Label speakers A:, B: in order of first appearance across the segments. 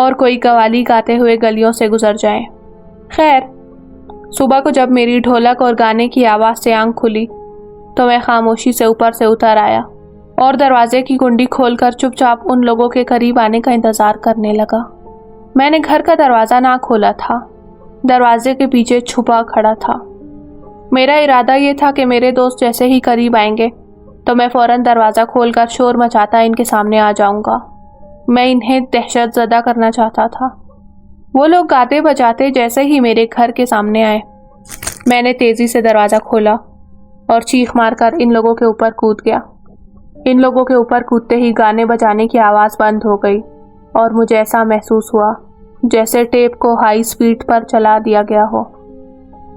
A: اور کوئی قوالی گاتے ہوئے گلیوں سے گزر جائیں۔ خیر، صبح کو جب میری ڈھولک اور گانے کی آواز سے آنکھ کھلی تو میں خاموشی سے اوپر سے اتر آیا اور دروازے کی کنڈی کھول کر چپ چاپ ان لوگوں کے قریب آنے کا انتظار کرنے لگا۔ میں نے گھر کا دروازہ نہ کھولا تھا، دروازے کے پیچھے چھپا کھڑا تھا۔ میرا ارادہ یہ تھا کہ میرے دوست جیسے ہی قریب آئیں گے تو میں فوراً دروازہ کھول کر شور مچاتا ان کے سامنے آ جاؤں گا۔ میں انہیں دہشت زدہ کرنا چاہتا تھا۔ وہ لوگ گاتے بجاتے جیسے ہی میرے گھر کے سامنے آئے، میں نے تیزی سے دروازہ کھولا اور چیخ مار کر ان لوگوں کے اوپر کود گیا۔ ان لوگوں کے اوپر کودتے ہی گانے بجانے کی آواز بند ہو گئی اور مجھے ایسا محسوس ہوا جیسے ٹیپ کو ہائی سپیڈ پر چلا دیا گیا ہو۔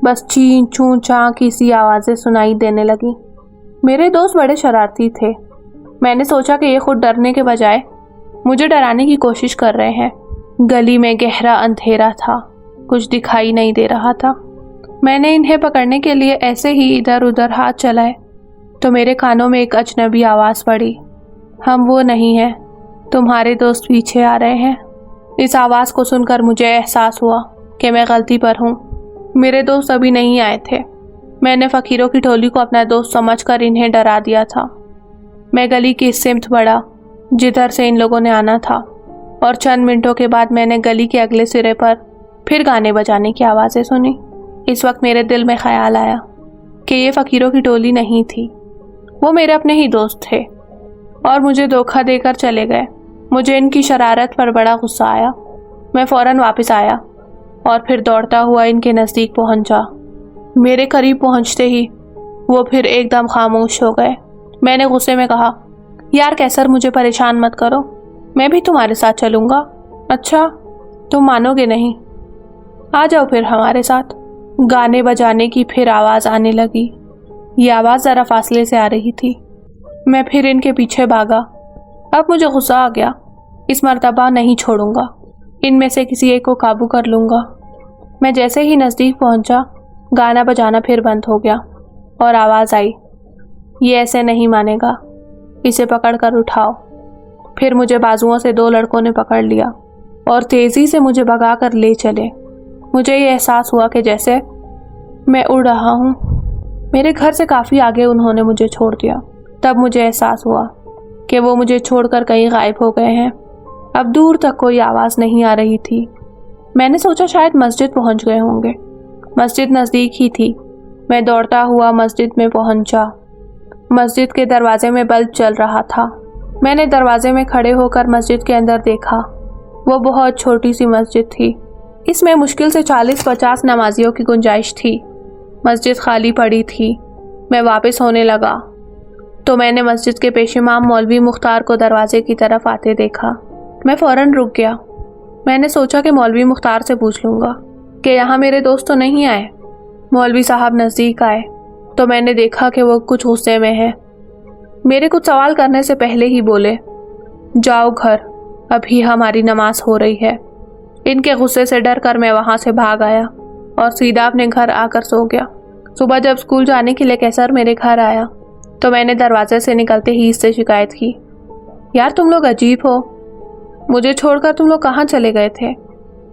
A: بس چین چون چاں کی سی آوازیں سنائی دینے لگی۔ میرے دوست بڑے شرارتی تھے۔ میں نے سوچا کہ یہ خود ڈرنے کے بجائے مجھے ڈرانے کی کوشش کر رہے ہیں۔ گلی میں گہرا اندھیرا تھا، کچھ دکھائی نہیں دے رہا تھا۔ میں نے انہیں پکڑنے کے لیے ایسے ہی ادھر ادھر ہاتھ چلائے تو میرے کانوں میں ایک اجنبی آواز پڑی، ہم وہ نہیں ہیں، تمہارے دوست پیچھے آ رہے ہیں۔ اس آواز کو سن کر مجھے احساس ہوا کہ میں غلطی پر ہوں۔ میرے دوست ابھی نہیں آئے تھے۔ میں نے فقیروں کی ٹولی کو اپنا دوست سمجھ کر انہیں ڈرا دیا تھا۔ میں گلی کی سمت بڑھا جدھر سے ان لوگوں نے آنا تھا اور چند منٹوں کے بعد میں نے گلی کے اگلے سرے پر پھر گانے بجانے کی آوازیں سنی۔ اس وقت میرے دل میں خیال آیا کہ یہ فقیروں کی ٹولی نہیں تھی، وہ میرے اپنے ہی دوست تھے اور مجھے دھوکہ دے کر چلے گئے۔ مجھے ان کی شرارت پر بڑا غصہ آیا۔ میں فوراً واپس آیا اور پھر دوڑتا ہوا ان کے نزدیک پہنچا۔ میرے قریب پہنچتے ہی وہ پھر ایک دم خاموش ہو گئے۔ میں نے غصے میں کہا، یار کیسر مجھے پریشان مت کرو، میں بھی تمہارے ساتھ چلوں گا۔ اچھا، تم مانو گے نہیں؟ آ جاؤ پھر ہمارے ساتھ۔ گانے بجانے کی پھر آواز آنے لگی۔ یہ آواز ذرا فاصلے سے آ رہی تھی۔ میں پھر ان کے پیچھے بھاگا۔ اب مجھے غصہ آ گیا، اس مرتبہ نہیں چھوڑوں گا، ان میں سے کسی ایک کو قابو کر لوں گا۔ میں جیسے ہی نزدیک پہنچا، گانا بجانا پھر بند ہو گیا اور آواز آئی، یہ ایسے نہیں مانے گا، اسے پکڑ کر اٹھاؤ۔ پھر مجھے بازوؤں سے دو لڑکوں نے پکڑ لیا اور تیزی سے مجھے بھگا کر لے چلے۔ مجھے یہ احساس ہوا کہ جیسے میں اڑ رہا ہوں۔ میرے گھر سے کافی آگے انہوں نے مجھے چھوڑ دیا۔ تب مجھے احساس ہوا کہ وہ مجھے چھوڑ کر کہیں غائب ہو گئے ہیں۔ اب دور تک کوئی آواز نہیں آ رہی تھی۔ میں نے سوچا شاید مسجد پہنچ گئے ہوں گے۔ مسجد نزدیک ہی تھی۔ میں دوڑتا ہوا مسجد میں پہنچا۔ مسجد کے دروازے میں بلب جل رہا تھا۔ میں نے دروازے میں کھڑے ہو کر مسجد کے اندر دیکھا۔ وہ بہت چھوٹی سی مسجد تھی۔ اس میں مشکل سے 40-50 نمازیوں کی گنجائش تھی۔ مسجد خالی پڑی تھی۔ میں واپس ہونے لگا تو میں نے مسجد کے پیش امام مولوی مختار کو دروازے کی طرف آتے دیکھا۔ میں فوراً رک گیا۔ میں نے سوچا کہ مولوی مختار سے پوچھ لوں گا کہ یہاں میرے دوست تو نہیں آئے۔ مولوی صاحب نزدیک آئے تو میں نے دیکھا کہ وہ کچھ غصے میں ہیں۔ میرے کچھ سوال کرنے سے پہلے ہی بولے، جاؤ گھر، ابھی ہماری نماز ہو رہی ہے۔ ان کے غصے سے ڈر کر میں وہاں سے بھاگ آیا اور سیدھا اپنے گھر آ کر سو گیا۔ صبح جب اسکول جانے کے لیے کیسر میرے گھر آیا تو میں نے دروازے سے نکلتے ہی اس سے شکایت کی، یار تم لوگ عجیب ہو، مجھے چھوڑ کر تم لوگ کہاں چلے گئے تھے؟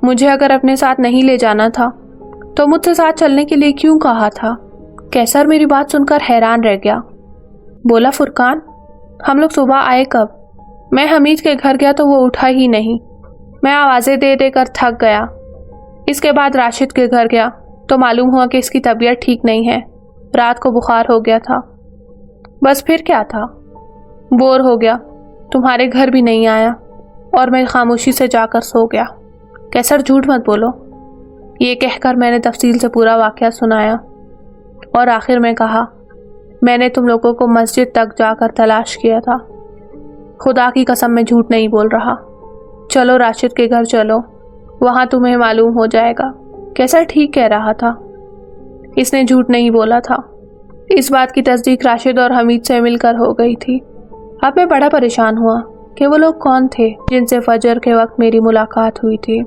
A: مجھے اگر اپنے ساتھ نہیں لے جانا تھا تو مجھ سے ساتھ چلنے کے لیے کیوں کہا تھا؟ کیسر میری بات سن کر حیران رہ گیا۔ بولا، فرقان ہم لوگ صبح آئے کب؟ میں حمید کے گھر گیا تو وہ اٹھا ہی نہیں۔ میں آوازیں دے دے کر تھک گیا۔ اس کے بعد راشد کے گھر گیا تو معلوم ہوا کہ اس کی طبیعت ٹھیک نہیں ہے، رات کو بخار ہو گیا تھا۔ بس پھر کیا تھا؟ بور ہو گیا، تمہارے گھر بھی نہیں آیا اور میں خاموشی سے جا کر سو گیا۔ کیسر جھوٹ مت بولو۔ یہ کہہ کر میں نے تفصیل سے پورا واقعہ سنایا اور آخر میں کہا، میں نے تم لوگوں کو مسجد تک جا کر تلاش کیا تھا، خدا کی قسم میں جھوٹ نہیں بول رہا۔ چلو راشد کے گھر چلو، وہاں تمہیں معلوم ہو جائے گا۔ کیسر ٹھیک کہہ رہا تھا، اس نے جھوٹ نہیں بولا تھا۔ اس بات کی تصدیق راشد اور حمید سے مل کر ہو گئی تھی۔ اب میں بڑا پریشان ہوا کہ وہ لوگ کون تھے جن سے فجر کے وقت میری ملاقات ہوئی تھی۔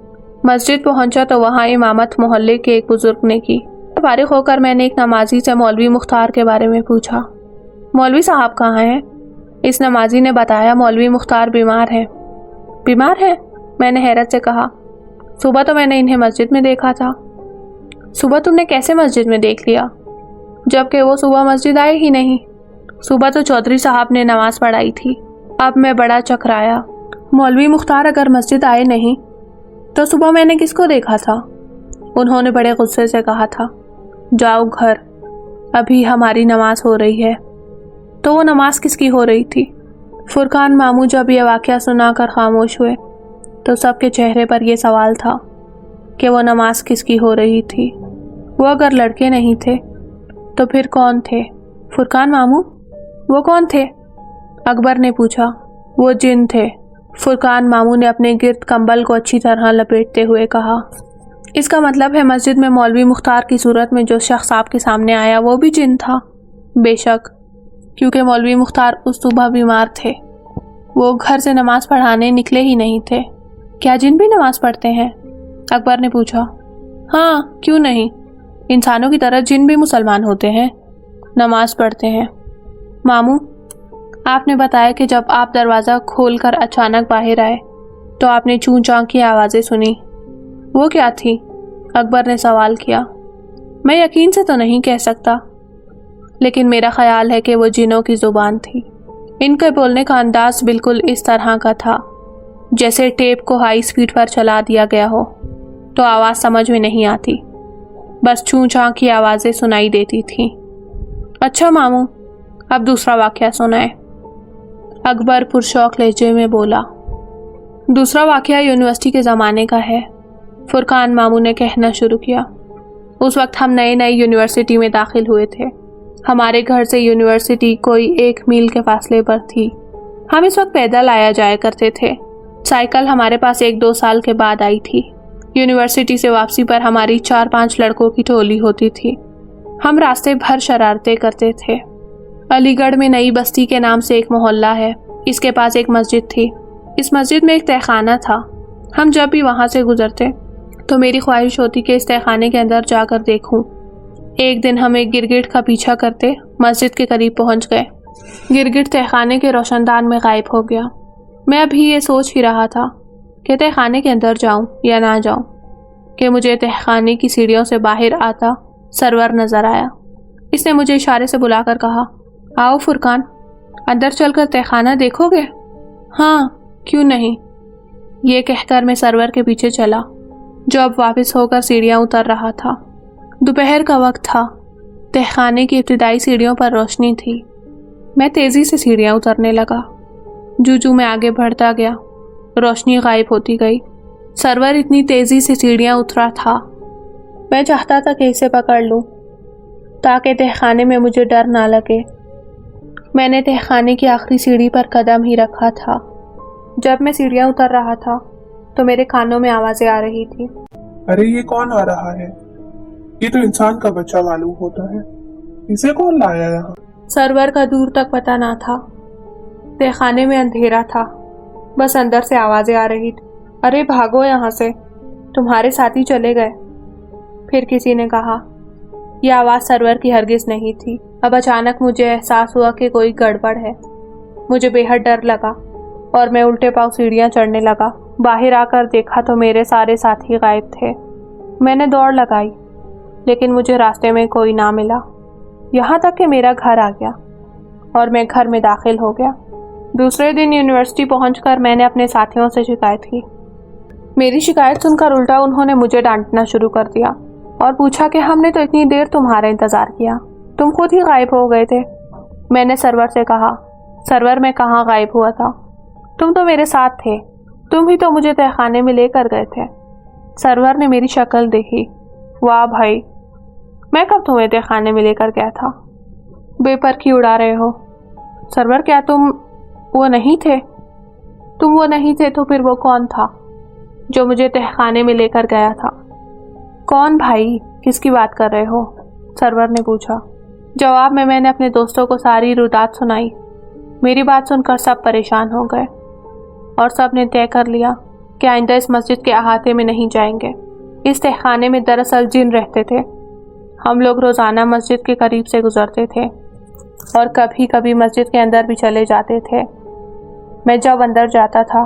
A: مسجد پہنچا تو وہاں امامت محلے کے ایک بزرگ نے کی۔ فارغ ہو کر میں نے ایک نمازی سے مولوی مختار کے بارے میں پوچھا، مولوی صاحب کہاں ہیں؟ اس نمازی نے بتایا، مولوی مختار بیمار ہیں۔ بیمار ہیں؟ میں نے حیرت سے کہا۔ صبح تو میں نے انہیں مسجد میں دیکھا تھا۔ صبح تم نے کیسے مسجد میں دیکھ لیا جبکہ وہ صبح مسجد آئے ہی نہیں؟ صبح تو چودھری صاحب نے نماز پڑھائی تھی۔ اب میں بڑا چکرایا۔ مولوی مختار اگر مسجد آئے نہیں تو صبح میں نے کس کو دیکھا تھا؟ انہوں نے بڑے غصے سے کہا تھا، جاؤ گھر، ابھی ہماری نماز ہو رہی ہے۔ تو وہ نماز کس کی ہو رہی تھی؟ فرقان ماموں جب یہ واقعہ سنا کر خاموش ہوئے تو سب کے چہرے پر یہ سوال تھا کہ وہ نماز کس کی ہو رہی تھی۔ وہ اگر لڑکے نہیں تھے تو پھر کون تھے؟ فرقان ماموں، وہ کون تھے؟ اکبر نے پوچھا۔ وہ جن تھے، فرقان ماموں نے اپنے گرد کمبل کو اچھی طرح لپیٹتے ہوئے کہا۔ اس کا مطلب ہے مسجد میں مولوی مختار کی صورت میں جو شخص آپ کے سامنے آیا وہ بھی جن تھا؟ بے شک، کیونکہ مولوی مختار اس صبح بیمار تھے، وہ گھر سے نماز پڑھانے نکلے ہی نہیں تھے۔ کیا جن بھی نماز پڑھتے ہیں؟ اکبر نے پوچھا۔ ہاں، کیوں نہیں، انسانوں کی طرح جن بھی مسلمان ہوتے ہیں، نماز پڑھتے ہیں۔ ماموں، آپ نے بتایا کہ جب آپ دروازہ کھول کر اچانک باہر آئے تو آپ نے چوں چاں کی آوازیں سنی، وہ کیا تھی؟ اکبر نے سوال کیا۔ میں یقین سے تو نہیں کہہ سکتا، لیکن میرا خیال ہے کہ وہ جنوں کی زبان تھی۔ ان کے بولنے کا انداز بالکل اس طرح کا تھا جیسے ٹیپ کو ہائی سپیڈ پر چلا دیا گیا ہو تو آواز سمجھ میں نہیں آتی، بس چوں چاں کی آوازیں سنائی دیتی تھیں۔ اچھا ماموں، اب دوسرا واقعہ سنائے، اکبر پرشوق لہجے میں بولا۔ دوسرا واقعہ یونیورسٹی کے زمانے کا ہے، فرقان ماموں نے کہنا شروع کیا۔ اس وقت ہم نئے نئے یونیورسٹی میں داخل ہوئے تھے۔ ہمارے گھر سے یونیورسٹی کوئی 1 میل کے فاصلے پر تھی۔ ہم اس وقت پیدل آیا جایا کرتے تھے۔ سائیکل ہمارے پاس 1-2 سال کے بعد آئی تھی۔ یونیورسٹی سے واپسی پر ہماری 4-5 لڑکوں کی ٹولی ہوتی تھی۔ ہم راستے بھر شرارتیں کرتے تھے۔ علی گڑھ میں نئی بستی کے نام سے ایک محلہ ہے، اس کے پاس ایک مسجد تھی۔ اس مسجد میں ایک تہخانہ تھا۔ ہم جب بھی وہاں سے گزرتے تو میری خواہش ہوتی کہ اس تہخانے کے اندر جا کر دیکھوں۔ ایک دن ہم ایک گرگٹ کا پیچھا کرتے مسجد کے قریب پہنچ گئے۔ گرگٹ تہخانے کے روشن دان میں غائب ہو گیا۔ میں ابھی یہ سوچ ہی رہا تھا کہ تہخانے کے اندر جاؤں یا نہ جاؤں کہ مجھے تہخانے کی سیڑھیوں سے باہر آتا سرور نظر آیا۔ اس نے مجھے اشارے سے بلا کر کہا، آؤ فرقان، اندر چل کر تہخانہ دیکھو گے؟ ہاں، کیوں نہیں، یہ کہہ کر میں سرور کے پیچھے چلا جو اب واپس ہو کر سیڑھیاں اتر رہا تھا۔ دوپہر کا وقت تھا۔ تہخانے کی ابتدائی سیڑھیوں پر روشنی تھی۔ میں تیزی سے سیڑھیاں اترنے لگا۔ جو میں آگے بڑھتا گیا، روشنی غائب ہوتی گئی۔ سرور اتنی تیزی سے سیڑھیاں اترا تھا، میں چاہتا تھا کہ اسے پکڑ لوں تاکہ تہخانے میں مجھے ڈر نہ لگے۔ میں نے تہخانے کی آخری سیڑھی پر قدم ہی رکھا تھا۔ جب میں سیڑھیاں اتر رہا تھا تو میرے کانوں میں آوازیں آ رہی تھی۔
B: ارے یہ کون آ رہا ہے؟ یہ تو انسان کا بچہ معلوم ہوتا ہے، اسے کون لایا یہاں؟
A: سرور کا دور تک پتہ نہ تھا۔ تہخانے میں اندھیرا تھا، بس اندر سے آوازیں آ رہی تھی، ارے بھاگو یہاں سے، تمہارے ساتھی چلے گئے۔ پھر کسی نے کہا۔ یہ آواز سرور کی ہرگز نہیں تھی۔ اب اچانک مجھے احساس ہوا کہ کوئی گڑبڑ ہے۔ مجھے بے حد ڈر لگا اور میں الٹے پاؤں سیڑھیاں چڑھنے لگا۔ باہر آ کر دیکھا تو میرے سارے ساتھی غائب تھے۔ میں نے دوڑ لگائی لیکن مجھے راستے میں کوئی نہ ملا، یہاں تک کہ میرا گھر آ گیا اور میں گھر میں داخل ہو گیا۔ دوسرے دن یونیورسٹی پہنچ کر میں نے اپنے ساتھیوں سے شکایت کی۔ میری شکایت سن کر الٹا انہوں نے مجھے ڈانٹنا شروع کر دیا اور پوچھا کہ ہم نے تو اتنی دیر تمہارا انتظار کیا، تم خود ہی غائب ہو گئے تھے۔ میں نے سرور سے کہا، سرور میں کہاں غائب ہوا تھا، تم تو میرے ساتھ تھے، تم ہی تو مجھے تہخانے میں لے کر گئے تھے۔ سرور نے میری شکل دیکھی، واہ بھائی، میں کب تمہیں تہخانے میں لے کر گیا تھا؟ بے پر کی اڑا رہے ہو۔ سرور کیا تم وہ نہیں تھے؟ تم وہ نہیں تھے تو پھر وہ کون تھا جو مجھے تہخانے میں لے کر گیا تھا؟ کون بھائی، کس کی بات کر رہے ہو؟ سرور نے پوچھا۔ جواب میں نے اپنے دوستوں کو ساری رودات سنائی۔ میری بات سن کر سب پریشان ہو گئے اور سب نے طے کر لیا کہ آئندہ اس مسجد کے احاطے میں نہیں جائیں گے۔ اس تہخانے میں دراصل جن رہتے تھے۔ ہم لوگ روزانہ مسجد کے قریب سے گزرتے تھے اور کبھی کبھی مسجد کے اندر بھی چلے جاتے تھے۔ میں جب اندر جاتا تھا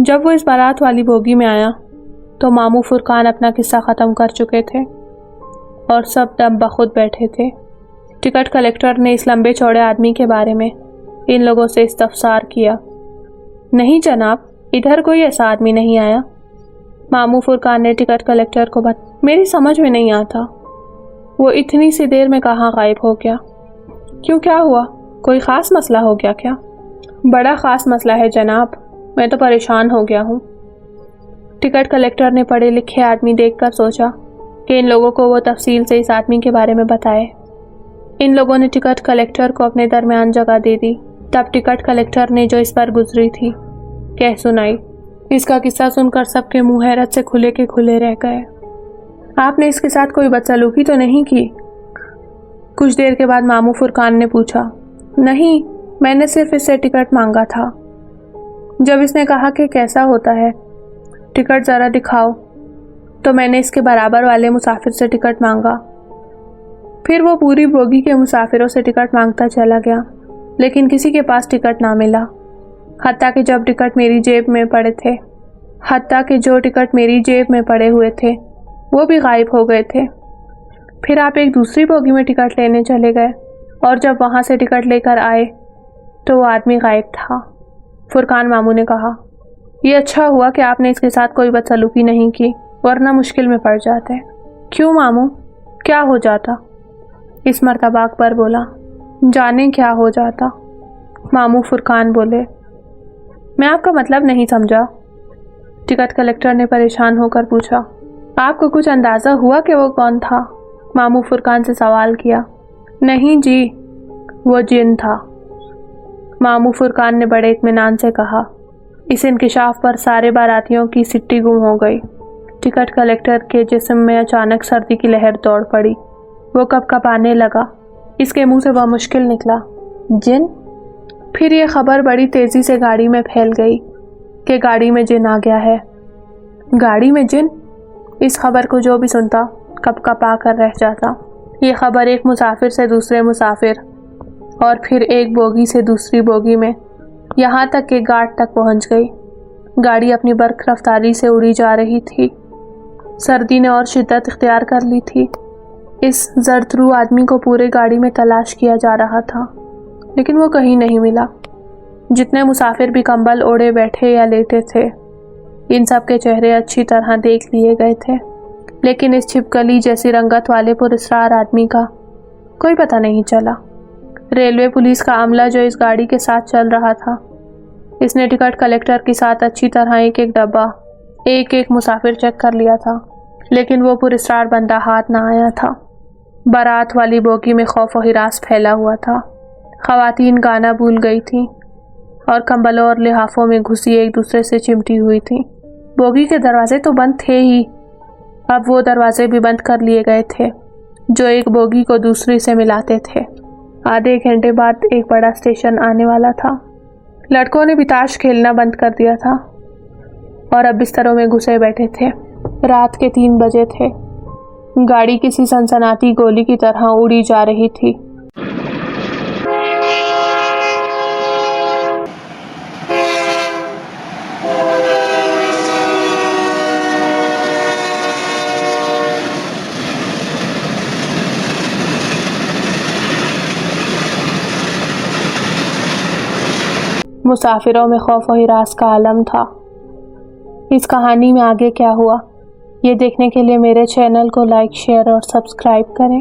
A: جب وہ اس بارات والی بوگی میں آیا تو ماموں فرقان اپنا قصہ ختم کر چکے تھے اور سب دم بخود بیٹھے تھے۔ ٹکٹ کلیکٹر نے اس لمبے چوڑے آدمی کے بارے میں ان لوگوں سے استفسار کیا۔ نہیں جناب، ادھر کوئی ایسا آدمی نہیں آیا۔ ماموں فرقان نے ٹکٹ کلیکٹر کو میری سمجھ میں نہیں آتا، وہ اتنی سی دیر میں کہاں غائب ہو گیا؟ کیوں، کیا ہوا؟ کوئی خاص مسئلہ ہو گیا کیا؟ بڑا خاص مسئلہ ہے جناب، میں تو پریشان ہو گیا ہوں۔ ٹکٹ کلیکٹر نے پڑھے لکھے آدمی دیکھ کر سوچا کہ ان لوگوں کو وہ تفصیل سے اس آدمی کے بارے میں بتائے۔ ان لوگوں نے ٹکٹ کلیکٹر کو اپنے درمیان جگہ دے دی۔ تب ٹکٹ کلیکٹر نے جو اس پر گزری تھی کہہ سنائی۔ اس کا قصہ سن کر سب کے منہ حیرت سے کھلے کے کھلے رہ گئے۔ آپ نے اس کے ساتھ کوئی بدسلوکی تو نہیں کی؟ کچھ دیر کے بعد ماموں فرقان نے پوچھا۔ نہیں، میں نے صرف اس سے ٹکٹ مانگا تھا۔ جب اس نے کہا کہ کیسا ہوتا ہے، ٹکٹ ذرا دکھاؤ، تو میں نے اس کے برابر والے مسافر سے ٹکٹ مانگا۔ پھر وہ پوری بوگی کے مسافروں سے ٹکٹ مانگتا چلا گیا، لیکن کسی کے پاس ٹکٹ نہ ملا، حتیٰ کہ جو ٹکٹ میری جیب میں پڑے ہوئے تھے وہ بھی غائب ہو گئے تھے۔ پھر آپ ایک دوسری بوگی میں ٹکٹ لینے چلے گئے اور جب وہاں سے ٹکٹ لے کر آئے تو وہ آدمی غائب تھا۔ فرقان ماموں نے کہا، یہ اچھا ہوا کہ آپ نے اس کے ساتھ کوئی بدسلوکی نہیں کی، ورنہ مشکل میں پڑ جاتے۔ کیوں ماموں، کیا ہو جاتا؟ اس مرتبہ اکبر بولا۔ جانے کیا ہو جاتا، ماموں فرقان بولے۔ میں آپ کا مطلب نہیں سمجھا، ٹکٹ کلیکٹر نے پریشان ہو کر پوچھا۔ آپ کو کچھ اندازہ ہوا کہ وہ کون تھا؟ ماموں فرقان سے سوال کیا۔ نہیں جی، وہ جن تھا، ماموں فرقان نے بڑے اطمینان سے کہا۔ اس انکشاف پر سارے باراتیوں کی سٹی گم ہو گئی۔ ٹکٹ کلیکٹر کے جسم میں اچانک سردی کی لہر دوڑ پڑی، وہ کپ کپانے لگا، اس کے منہ سے وہ مشکل نکلا، جن؟ پھر یہ خبر بڑی تیزی سے گاڑی میں پھیل گئی کہ گاڑی میں جن آ گیا ہے۔ گاڑی میں جن؟ اس خبر کو جو بھی سنتا کپ کپا کر رہ جاتا۔ یہ خبر ایک مسافر سے دوسرے مسافر اور پھر ایک بوگی سے دوسری بوگی میں، یہاں تک کہ گاٹ تک پہنچ گئی۔ گاڑی اپنی برق رفتاری سے اڑی جا رہی تھی۔ سردی نے اور شدت اختیار کر لی تھی۔ اس زرد رو آدمی کو پورے گاڑی میں تلاش کیا جا رہا تھا، لیکن وہ کہیں نہیں ملا۔ جتنے مسافر بھی کمبل اوڑے بیٹھے یا لیٹے تھے، ان سب کے چہرے اچھی طرح دیکھ لیے گئے تھے، لیکن اس چھپکلی جیسی رنگت والے پراسرار آدمی کا کوئی پتہ نہیں چلا۔ ریلوے پولیس کا عملہ جو اس گاڑی کے ساتھ چل رہا تھا، اس نے ٹکٹ کلیکٹر کے ساتھ اچھی طرح ایک ایک ڈبہ، ایک ایک مسافر چیک کر لیا تھا، لیکن وہ پراسرار بندہ ہاتھ نہ آیا تھا۔ بارات والی بوگی میں خوف و ہراس پھیلا ہوا تھا۔ خواتین گانا بھول گئی تھیں اور کمبلوں اور لحافوں میں گھسی ایک دوسرے سے چمٹی ہوئی تھیں۔ بوگی کے دروازے تو بند تھے ہی، اب وہ دروازے بھی بند کر لیے گئے تھے جو ایک بوگی کو دوسری سے ملاتے تھے۔ آدھے گھنٹے بعد ایک بڑا اسٹیشن آنے والا تھا۔ لڑکوں نے بھی تاش کھیلنا بند کر دیا تھا اور اب بستروں میں گھسے بیٹھے تھے۔ رات کے 3 بجے تھے۔ گاڑی کسی سنسناتی گولی کی طرح اڑی جا رہی تھی۔ مسافروں میں خوف و ہراس کا عالم تھا۔ اس کہانی میں آگے کیا ہوا، یہ دیکھنے کے لیے میرے چینل کو لائک، شیئر اور سبسکرائب کریں۔